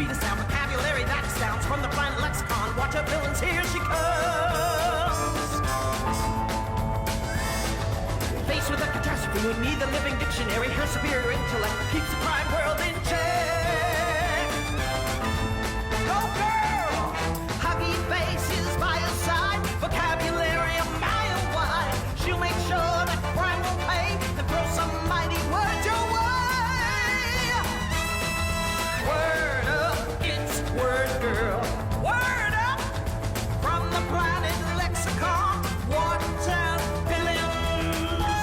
the sound vocabulary that astounds from the planet lexicon. Watch her villains, here she comes. Faced with a catastrophe, we need the living dictionary. Her superior intellect keeps the crime world in check. Go girl! Huggy faces by her side, vocabulary a mile wide. She'll make sure that crime will pay and throw some mighty words your way. Word up, it's word girl. Word up from the planet lexicon. Watertown villains.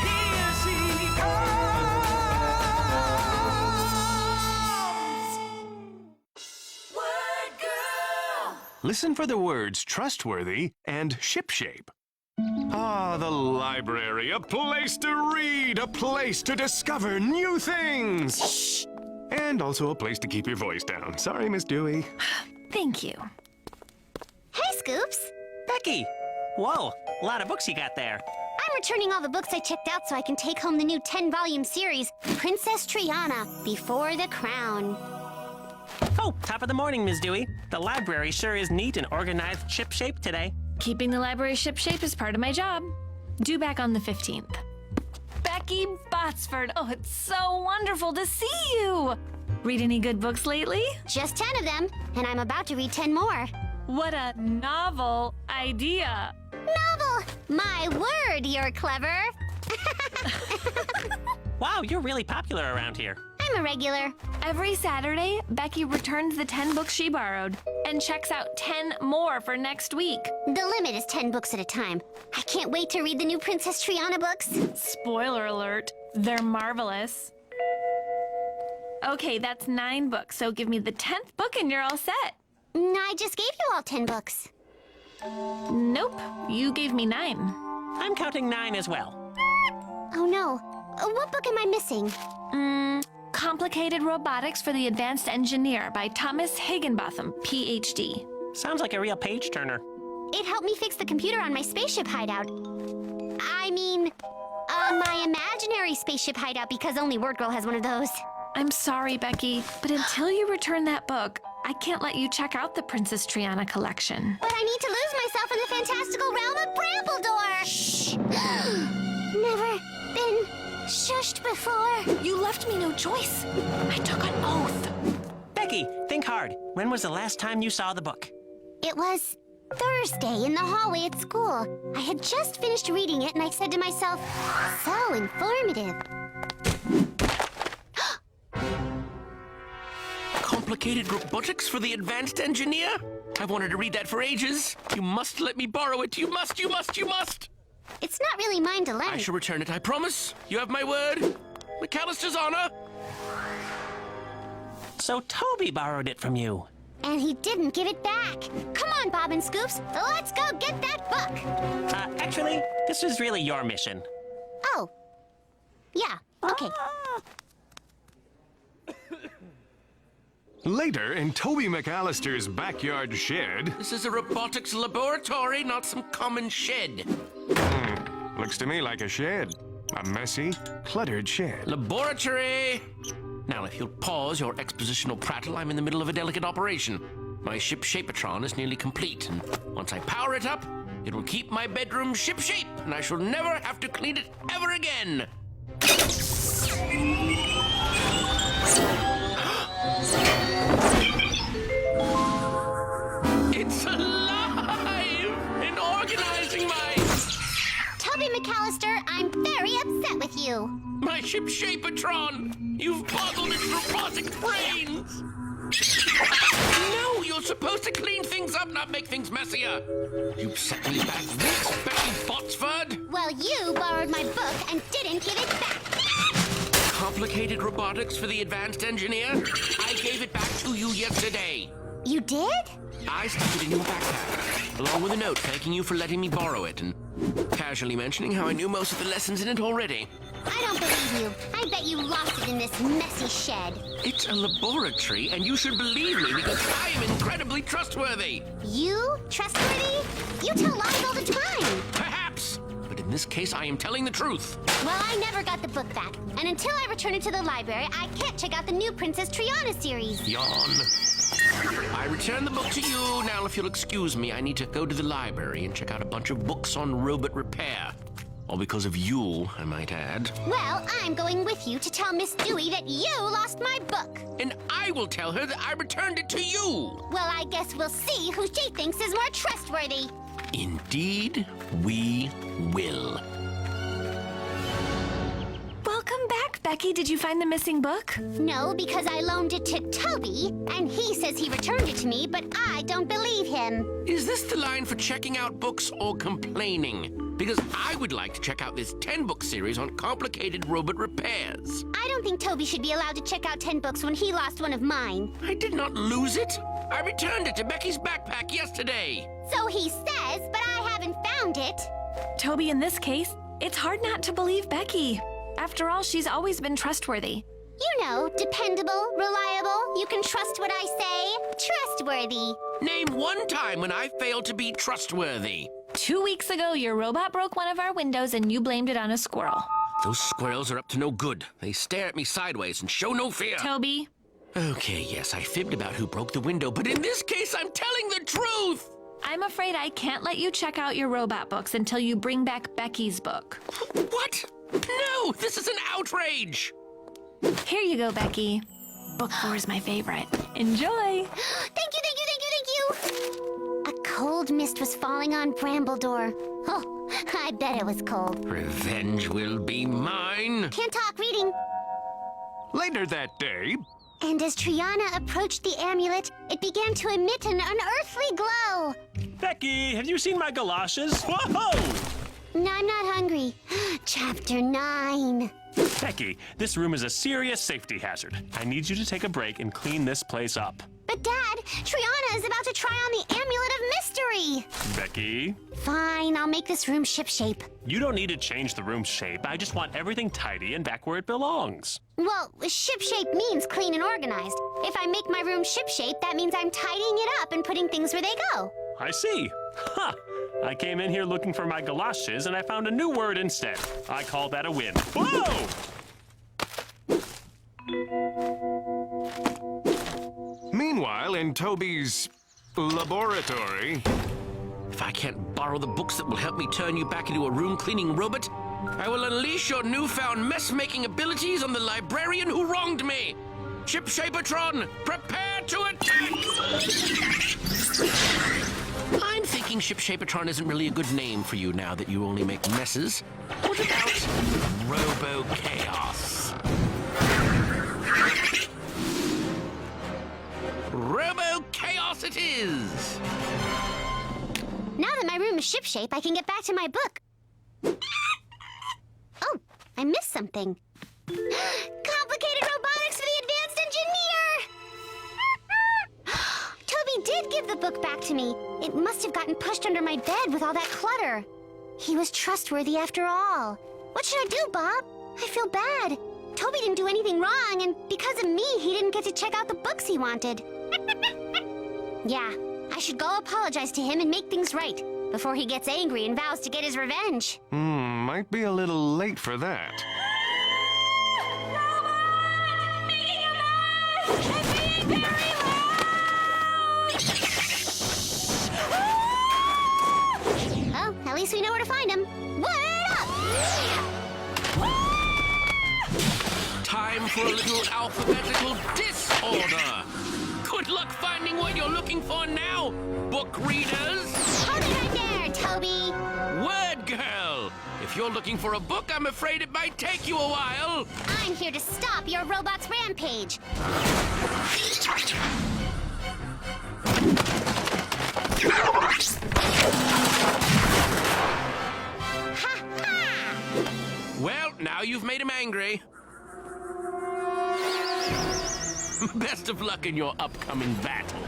Here she comes. Word girl. Listen for the words trustworthy and shipshape. Ah, the library, a place to read, a place to discover new things. Shh. And also a place to keep your voice down. Sorry, Miss Dewey. Thank you. Hey, Scoops. Becky! Whoa, a lot of books you got there. I'm returning all the books I checked out so I can take home the new 10-volume series, Princess Triana, Before the Crown. Oh, top of the morning, Ms. Dewey. The library sure is neat and organized ship-shape today. Keeping the library shipshape is part of my job. Due back on the 15th. Becky Botsford, oh, it's so wonderful to see you! Read any good books lately? Just 10 of them, and I'm about to read 10 more. What a novel idea! Novel! My word, you're clever. Wow, you're really popular around here. I'm a regular. Every Saturday, Becky returns the 10 books she borrowed and checks out 10 more for next week. The limit is 10 books at a time. I can't wait to read the new Princess Triana books. Spoiler alert, they're marvelous. Okay, that's 9 books, so give me the 10th book and you're all set. I just gave you all 10 books. Nope, you gave me 9. I'm counting 9 as well. Oh no, what book am I missing? Complicated Robotics for the Advanced Engineer by Thomas Higginbotham, Ph.D. Sounds like a real page-turner. It helped me fix the computer on my spaceship hideout. I mean, my imaginary spaceship hideout, because only Word Girl has one of those. I'm sorry, Becky, but until you return that book, I can't let you check out the Princess Triana collection. But I need to lose myself in the fantastical realm of Brambledore! Shh! Never been shushed before. You left me no choice. I took an oath. Becky, think hard. When was the last time you saw the book? It was Thursday in the hallway at school. I had just finished reading it and I said to myself, so informative. Complicated Robotics for the Advanced Engineer? I've wanted to read that for ages. You must let me borrow it. You must, you must, you must. It's not really mine to lend. I shall return it, I promise. You have my word. McAllister's honor. So Toby borrowed it from you. And he didn't give it back. Come on, Bob and Scoops. Let's go get that book. Actually, this is really your mission. Oh. Yeah, okay. Later, in Toby McAllister's backyard shed... This is a robotics laboratory, not some common shed. Looks to me like a shed. A messy, cluttered shed. Laboratory! Now, if you'll pause your expositional prattle, I'm in the middle of a delicate operation. My ship Shapatron is nearly complete, and once I power it up, it will keep my bedroom ship-shape, and I shall never have to clean it ever again. It's alive and organizing my... Toby McAllister, I'm very upset with you. My ship Shapatron! You've boggled its robotic brains! No, you're supposed to clean things up, not make things messier. You set me back this, Becky Botsford! Well, you borrowed my book and didn't give it back. Complicated Robotics for the Advanced Engineer? I gave it back to you yesterday. You did? I stuck it in your backpack, along with a note thanking you for letting me borrow it, and casually mentioning how I knew most of the lessons in it already. I don't believe you. I bet you lost it in this messy shed. It's a laboratory, and you should believe me because I am incredibly trustworthy. You? Trustworthy? You tell lies all the time. Perhaps, but in In this case, I am telling the truth. Well, I never got the book back. And until I return it to the library, I can't check out the new Princess Triana series. Yawn. I return the book to you. Now, if you'll excuse me, I need to go to the library and check out a bunch of books on robot repair. All because of you, I might add. Well, I'm going with you to tell Miss Dewey that you lost my book. And I will tell her that I returned it to you. Well, I guess we'll see who she thinks is more trustworthy. Indeed, we will. Welcome back, Becky. Did you find the missing book? No, because I loaned it to Toby, and he says he returned it to me, but I don't believe him. Is this the line for checking out books or complaining? Because I would like to check out this 10-book series on complicated robot repairs. I don't think Toby should be allowed to check out 10 books when he lost one of mine. I did not lose it. I returned it to Becky's backpack yesterday. So he says, but I haven't found it. Toby, in this case, it's hard not to believe Becky. After all, she's always been trustworthy. You know, dependable, reliable, you can trust what I say. Trustworthy. Name one time when I failed to be trustworthy. 2 weeks ago, your robot broke one of our windows and you blamed it on a squirrel. Those squirrels are up to no good. They stare at me sideways and show no fear. Toby? Okay, yes, I fibbed about who broke the window, but in this case, I'm telling the truth! I'm afraid I can't let you check out your robot books until you bring back Becky's book. What? No, this is an outrage! Here you go, Becky. Book 4 is my favorite. Enjoy! Thank you, thank you, thank you, thank you! A cold mist was falling on Brambledore. Oh, I bet it was cold. Revenge will be mine. Can't talk, reading. Later that day, And as Triana approached the amulet, it began to emit an unearthly glow. Becky, have you seen my galoshes? Whoa! No, I'm not hungry. Chapter 9. Becky, this room is a serious safety hazard. I need you to take a break and clean this place up. But Dad, Triana is about to try on the Amulet of Mystery. Becky? Fine, I'll make this room shipshape. You don't need to change the room's shape. I just want everything tidy and back where it belongs. Well, shipshape means clean and organized. If I make my room shipshape, that means I'm tidying it up and putting things where they go. I see. Ha! I came in here looking for my galoshes and I found a new word instead. I call that a win. Whoa! meanwhile, in Toby's laboratory, If I can't borrow the books that will help me turn you back into a room-cleaning robot, I will unleash your newfound mess-making abilities on the librarian who wronged me. Shipshapertron, prepare to attack! I'm thinking Shipshapertron isn't really a good name for you now that you only make messes. What about Robo-Chaos? Robo-Chaos it is! Now that my room is shipshape, I can get back to my book. Oh, I missed something. Complicated robotics for the advanced engineer! Toby did give the book back to me. It must have gotten pushed under my bed with all that clutter. He was trustworthy after all. What should I do, Bob? I feel bad. Toby didn't do anything wrong, and because of me, he didn't get to check out the books he wanted. Yeah, I should go apologize to him and make things right before he gets angry and vows to get his revenge. might be a little late for that. Well, at least we know where to find him. Word up! Time for a little alphabetical disorder. Good luck finding what you're looking for now, book readers. Hold it right there, Toby. Word girl. If you're looking for a book, I'm afraid it might take you a while. I'm here to stop your robot's rampage. Ha ha! Well, now you've made him angry. Best of luck in your upcoming battle.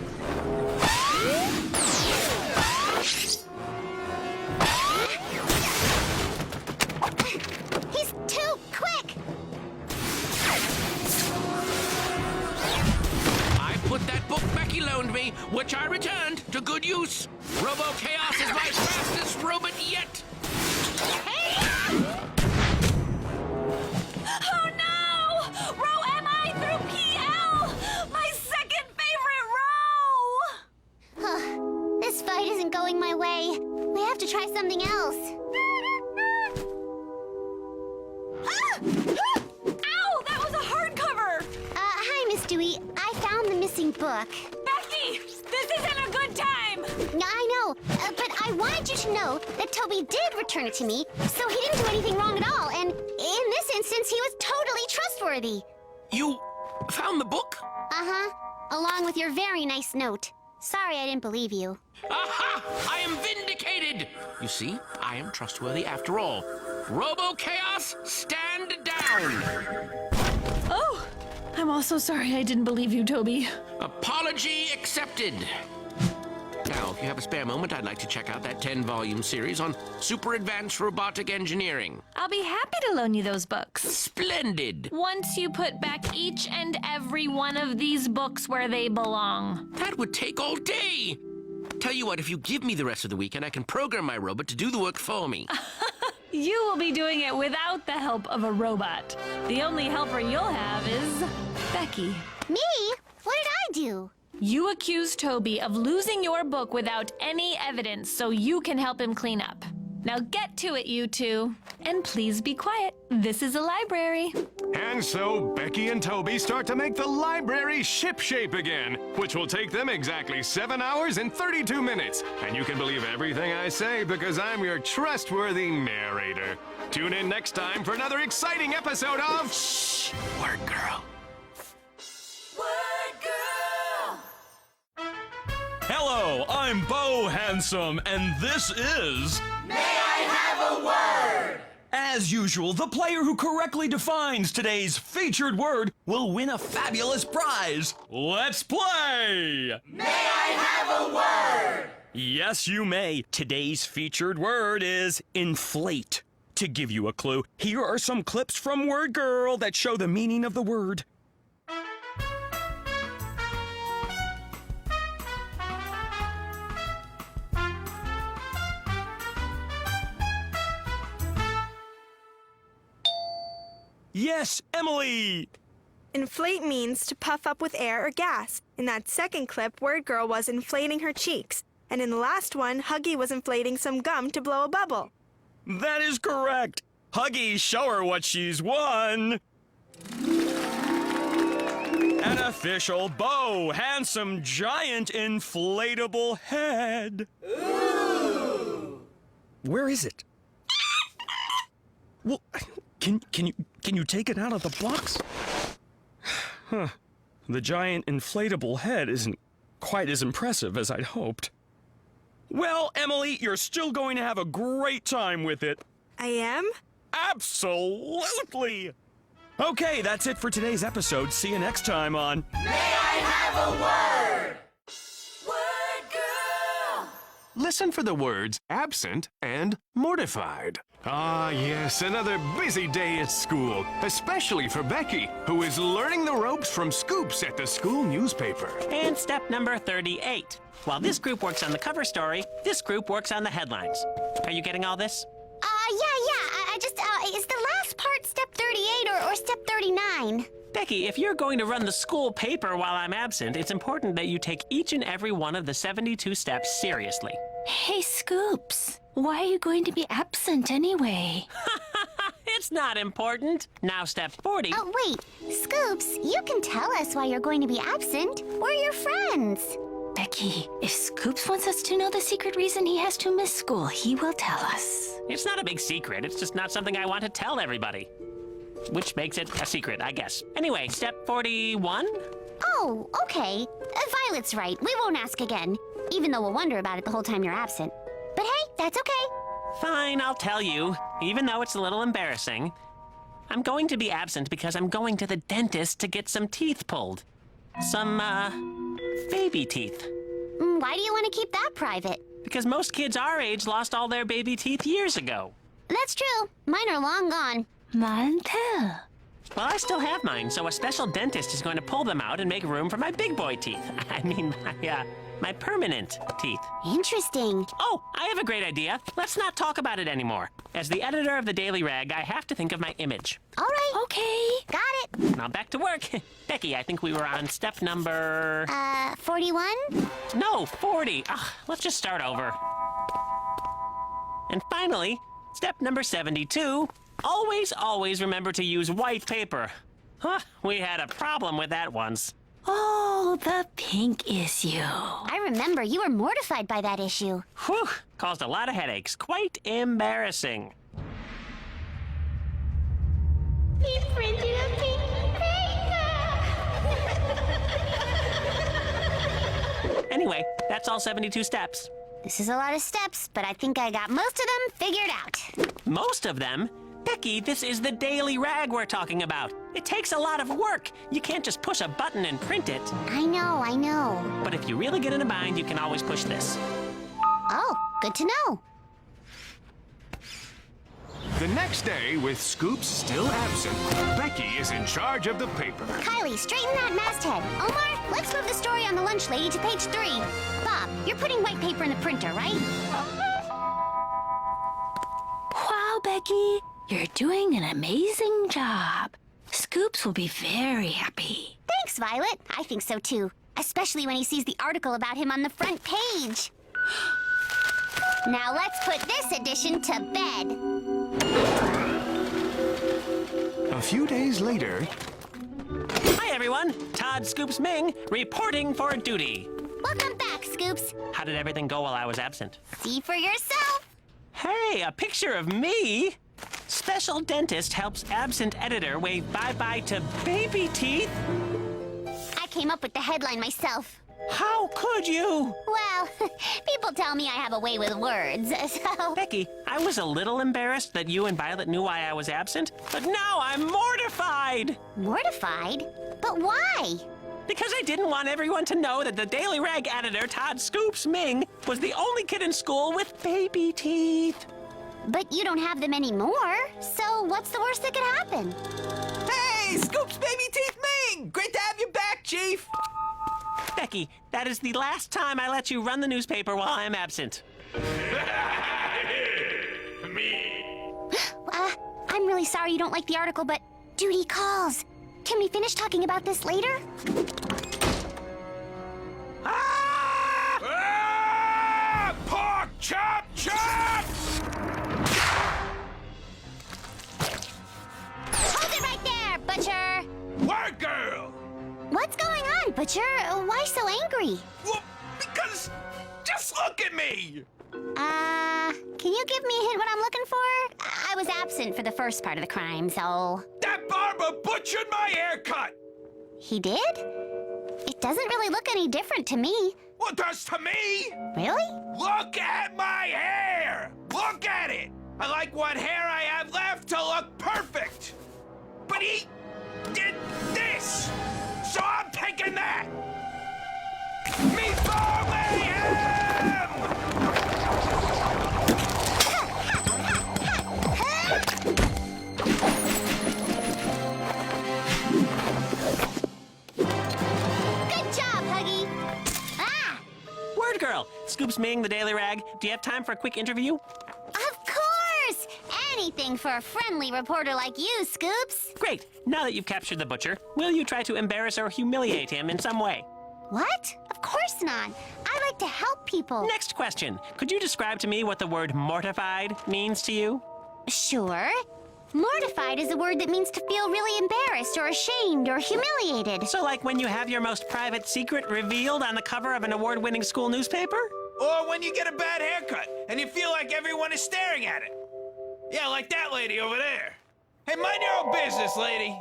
He's too quick! I put that book Becky loaned me, which I returned to good use. Robo-Chaos is my fastest robot yet. Hey! going my way. We have to try something else. Ow! That was a hardcover! Hi, Miss Dewey. I found the missing book. Becky! This isn't a good time! I know, but I wanted you to know that Toby did return it to me, so he didn't do anything wrong at all, and in this instance, he was totally trustworthy. You found the book? Uh-huh, along with your very nice note. Sorry I didn't believe you. Aha! I am vindicated! You see, I am trustworthy after all. Robo-Chaos, stand down! Oh! I'm also sorry I didn't believe you, Toby. Apology accepted. Now, if you have a spare moment, I'd like to check out that 10-volume series on super advanced robotic engineering. I'll be happy to loan you those books. Splendid! Once you put back each and every one of these books where they belong. That would take all day. Tell you what, if you give me the rest of the weekend, I can program my robot to do the work for me. You will be doing it without the help of a robot. The only helper you'll have is Becky. Me? What did I do? You accused Toby of losing your book without any evidence so you can help him clean up. Now get to it, you two. And please be quiet. This is a library. And so Becky and Toby start to make the library shipshape again, which will take them exactly 7 hours and 32 minutes. And you can believe everything I say because I'm your trustworthy narrator. Tune in next time for another exciting episode of Shh! Word girl. Hello, I'm Bo Handsome, and this is... May I have a word? As usual, the player who correctly defines today's featured word will win a fabulous prize. Let's play! May I have a word? Yes, you may. Today's featured word is inflate. To give you a clue, here are some clips from Word Girl that show the meaning of the word. Yes, Emily! Inflate means to puff up with air or gas. In that second clip, Word Girl was inflating her cheeks. And in the last one, Huggy was inflating some gum to blow a bubble. That is correct. Huggy, show her what she's won. An official Bo Handsome giant inflatable head. Ooh. Where is it? Well, can you take it out of the box? Huh. The giant inflatable head isn't quite as impressive as I'd hoped. Well, Emily, you're still going to have a great time with it. I am? Absolutely! Okay, that's it for today's episode. See you next time on... May I have a word? Word girl! Listen for the words absent and mortified. Ah, yes, another busy day at school, especially for Becky, who is learning the ropes from scoops at the school newspaper. And step number 38. While this group works on the cover story, this group works on the headlines. Are you getting all this? Yeah. I just, is the last part step 38 or step 39? Becky, if you're going to run the school paper while I'm absent, it's important that you take each and every one of the 72 steps seriously. Hey, Scoops. Why are you going to be absent anyway? It's not important. Now step 40. Oh, wait. Scoops, you can tell us why you're going to be absent. We're your friends. Becky, if Scoops wants us to know the secret reason he has to miss school, he will tell us. It's not a big secret. It's just not something I want to tell everybody. Which makes it a secret, I guess. Anyway, step 41? Oh, okay. Violet's right. We won't ask again, even though we'll wonder about it the whole time you're absent. But hey, that's okay. Fine, I'll tell you, even though it's a little embarrassing. I'm going to be absent because I'm going to the dentist to get some teeth pulled. Some, baby teeth. Why do you want to keep that private? Because most kids our age lost all their baby teeth years ago. That's true. Mine are long gone. Mine too. Well, I still have mine, so a special dentist is going to pull them out and make room for my big boy teeth. I mean, my permanent teeth. Interesting. Oh, I have a great idea. Let's not talk about it anymore. As the editor of the Daily Rag, I have to think of my image. All right. Okay. Got it. Now back to work. Becky, I think we were on step number... 41? No, 40. Ugh, let's just start over. And finally, step number 72, always, always remember to use white paper. Huh, we had a problem with that once. Oh, the pink issue. I remember you were mortified by that issue. Whew, caused a lot of headaches. Quite embarrassing. He printed a pink paper! Anyway, that's all 72 steps. This is a lot of steps, but I think I got most of them figured out. Most of them? Becky, this is the daily rag we're talking about. It takes a lot of work. You can't just push a button and print it. I know. But if you really get in a bind, you can always push this. Oh, good to know. The next day, with Scoops still absent, Becky is in charge of the paper. Kylie, straighten that masthead. Omar, let's move the story on the lunch lady to page 3. Bob, you're putting white paper in the printer, right? Wow, Becky, you're doing an amazing job. Scoops will be very happy. Thanks, Violet. I think so too. Especially when he sees the article about him on the front page. Now let's put this edition to bed. A few days later, Hi, everyone. Todd Scoops Ming, reporting for duty. Welcome back, Scoops. How did everything go while I was absent? See for yourself. Hey, a picture of me? Special dentist helps absent editor wave bye-bye to baby teeth? I came up with the headline myself. How could you? Well, people tell me I have a way with words, so... Becky, I was a little embarrassed that you and Violet knew why I was absent, but now I'm mortified! Mortified? But why? Because I didn't want everyone to know that the Daily Rag editor, Todd Scoops Ming, was the only kid in school with baby teeth. But you don't have them anymore, so what's the worst that could happen? Hey, Scoops Baby Teeth Ming! Great to have you back, Chief! Becky, that is the last time I let you run the newspaper while I'm absent. I'm really sorry you don't like the article, but duty calls. Can we finish talking about this later? pork chop chop! Hold it right there, Butcher! Word girl! What's going on, Butcher? Why so angry? Well, because just look at me! Can you give me a hint what I'm looking for? I was absent for the first part of the crime, so... That barber butchered my haircut! He did? It doesn't really look any different to me. What does to me? Really? Look at my hair! Look at it! I like what hair I have left to look perfect! But he did this! So I'm taking that! Meatball mayhem! Good job, Huggy! Ah! Word girl, Scoops Ming, the Daily Rag, do you have time for a quick interview? Of course! Anything for a friendly reporter like you, Scoops. Great. Now that you've captured the butcher, will you try to embarrass or humiliate him in some way? What? Of course not. I like to help people. Next question. Could you describe to me what the word mortified means to you? Sure. Mortified is a word that means to feel really embarrassed or ashamed or humiliated. So like when you have your most private secret revealed on the cover of an award-winning school newspaper? Or when you get a bad haircut and you feel like everyone is staring at it. Yeah, like that lady over there. Hey, mind your own business, lady.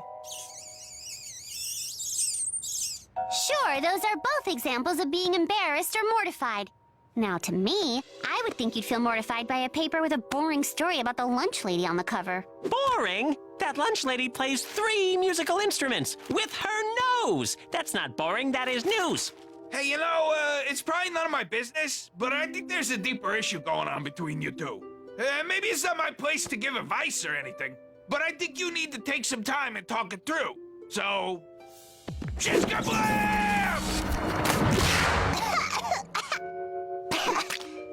Sure, those are both examples of being embarrassed or mortified. Now, to me, I would think you'd feel mortified by a paper with a boring story about the lunch lady on the cover. Boring? That lunch lady plays 3 musical instruments with her nose. That's not boring, that is news. Hey, you know, it's probably none of my business, but I think there's a deeper issue going on between you two. Maybe it's not my place to give advice or anything, but I think you need to take some time and talk it through. So, Shish-kablam!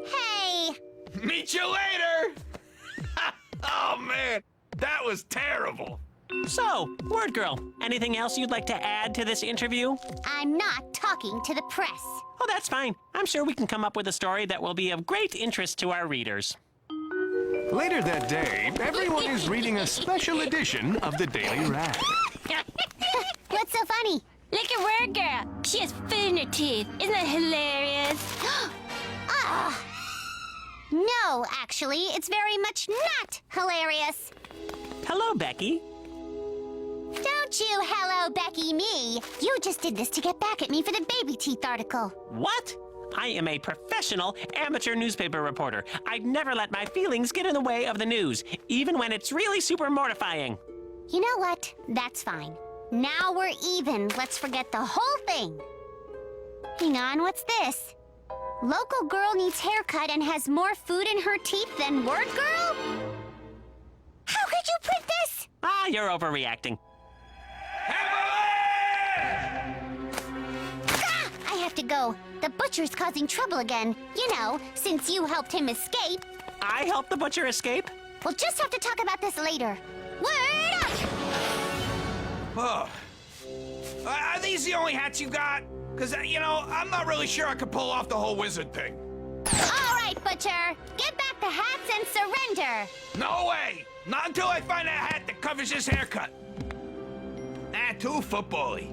Hey! Meet you later! Oh, man, that was terrible. So, Word Girl, anything else you'd like to add to this interview? I'm not talking to the press. Oh, that's fine. I'm sure we can come up with a story that will be of great interest to our readers. Later that day, everyone is reading a special edition of the Daily Rag. What's so funny? Look at Word Girl. She has food in her teeth. Isn't that hilarious? Ah. No, actually, it's very much not hilarious. Hello, Becky. Don't you hello Becky me. You just did this to get back at me for the baby teeth article. What? I am a professional amateur newspaper reporter. I'd never let my feelings get in the way of the news, even when it's really super mortifying. You know what? That's fine. Now we're even. Let's forget the whole thing. Hang on, what's this? Local girl needs haircut and has more food in her teeth than Word Girl? How could you print this? Ah, you're overreacting. I have to go. The butcher's causing trouble again. You know, since you helped him escape. I helped the butcher escape? We'll just have to talk about this later. Word up! Oh. Are these the only hats you got? Because, you know, I'm not really sure I could pull off the whole wizard thing. All right, butcher. Get back the hats and surrender. No way! Not until I find a hat that covers his haircut. Too football-y.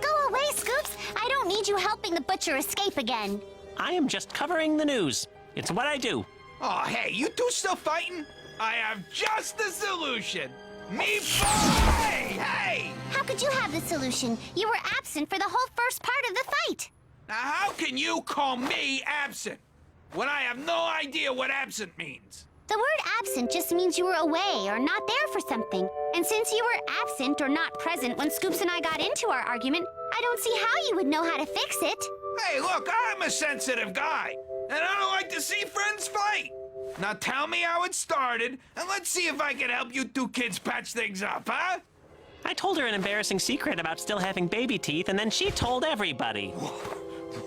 Go away, Scoops. I don't need you helping the butcher escape again. I am just covering the news. It's what I do. Oh, hey, you two still fighting? I have just the solution. Me boy! Hey! How could you have the solution? You were absent for the whole first part of the fight. Now, how can you call me absent when I have no idea what absent means? The word absent just means you were away or not there for something. And since you were absent or not present when Scoops and I got into our argument, I don't see how you would know how to fix it. Hey, look, I'm a sensitive guy, and I don't like to see friends fight. Now tell me how it started, and let's see if I can help you two kids patch things up, huh? I told her an embarrassing secret about still having baby teeth, and then she told everybody.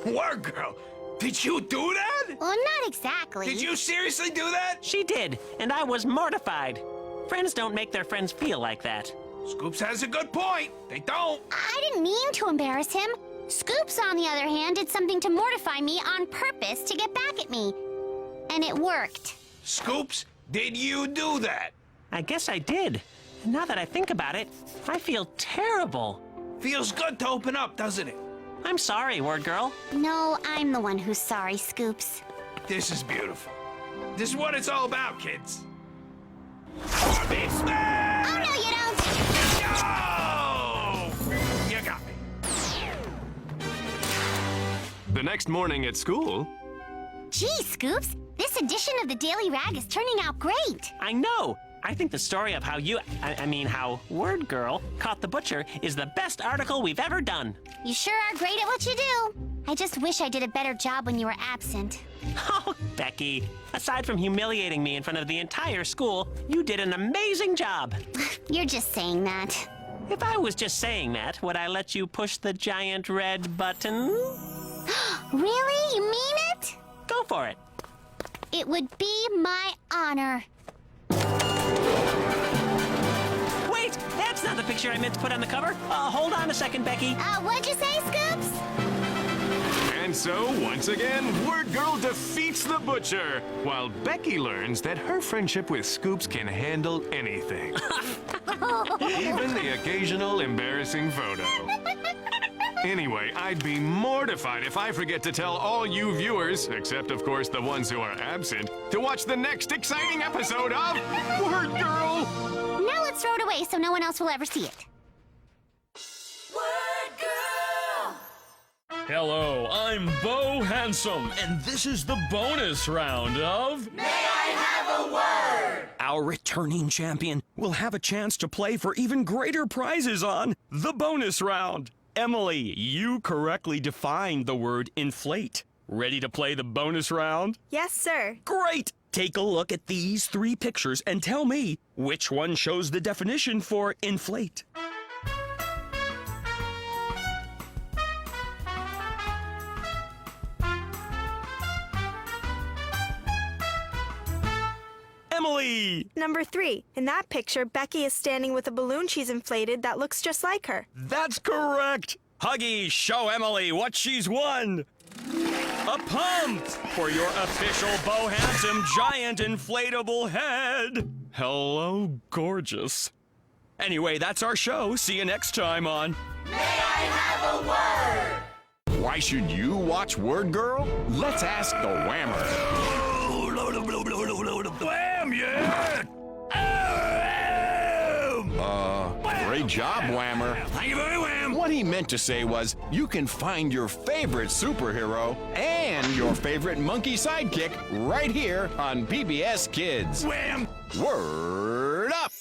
Word Girl, did you do that? Well, not exactly. Did you seriously do that? She did, and I was mortified. Friends don't make their friends feel like that. Scoops has a good point. They don't. I didn't mean to embarrass him. Scoops, on the other hand, did something to mortify me on purpose to get back at me. And it worked. Scoops, did you do that? I guess I did. And now that I think about it, I feel terrible. Feels good to open up, doesn't it? I'm sorry, Word Girl. No, I'm the one who's sorry, Scoops. This is beautiful. This is what it's all about, kids. Orbit smash! Oh, no, you don't! No! You got me. The next morning at school... Gee, Scoops, this edition of the Daily Rag is turning out great. I know. I think the story of how how Word Girl caught the butcher is the best article we've ever done. You sure are great at what you do. I just wish I did a better job when you were absent. Oh, Becky, aside from humiliating me in front of the entire school, you did an amazing job. You're just saying that. If I was just saying that, would I let you push the giant red button? Really? You mean it? Go for it. It would be my honor. Wait, that's not the picture I meant to put on the cover. Hold on a second, Becky. What'd you say, Scoops? And so, once again, Word Girl defeats the butcher, while Becky learns that her friendship with Scoops can handle anything. Even the occasional embarrassing photo. Anyway, I'd be mortified if I forget to tell all you viewers, except of course the ones who are absent, to watch the next exciting episode of Word Girl! Now let's throw it away so no one else will ever see it. Word Girl! Hello, I'm Bo Handsome, and this is the bonus round of... May I have a word? Our returning champion will have a chance to play for even greater prizes on the bonus round. Emily, you correctly defined the word inflate. Ready to play the bonus round? Yes, sir. Great! Take a look at these 3 pictures and tell me which one shows the definition for inflate. Emily! Number 3. In that picture, Becky is standing with a balloon she's inflated that looks just like her. That's correct! Huggy, show Emily what she's won! A pump for your official Bo Handsome giant inflatable head. Hello, gorgeous. Anyway, that's our show. See you next time on Why should you watch Word Girl? Let's ask the Whammer. Wham, yeah! Great job, Whammer. Thank you very wham. What he meant to say was, you can find your favorite superhero and your favorite monkey sidekick right here on PBS Kids. Wham! Word up!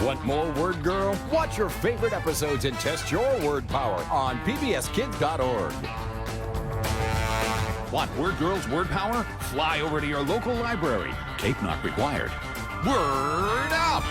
Want more Word Girl? Watch your favorite episodes and test your word power on pbskids.org. Want Word Girl's word power? Fly over to your local library. Tape not required. Word up!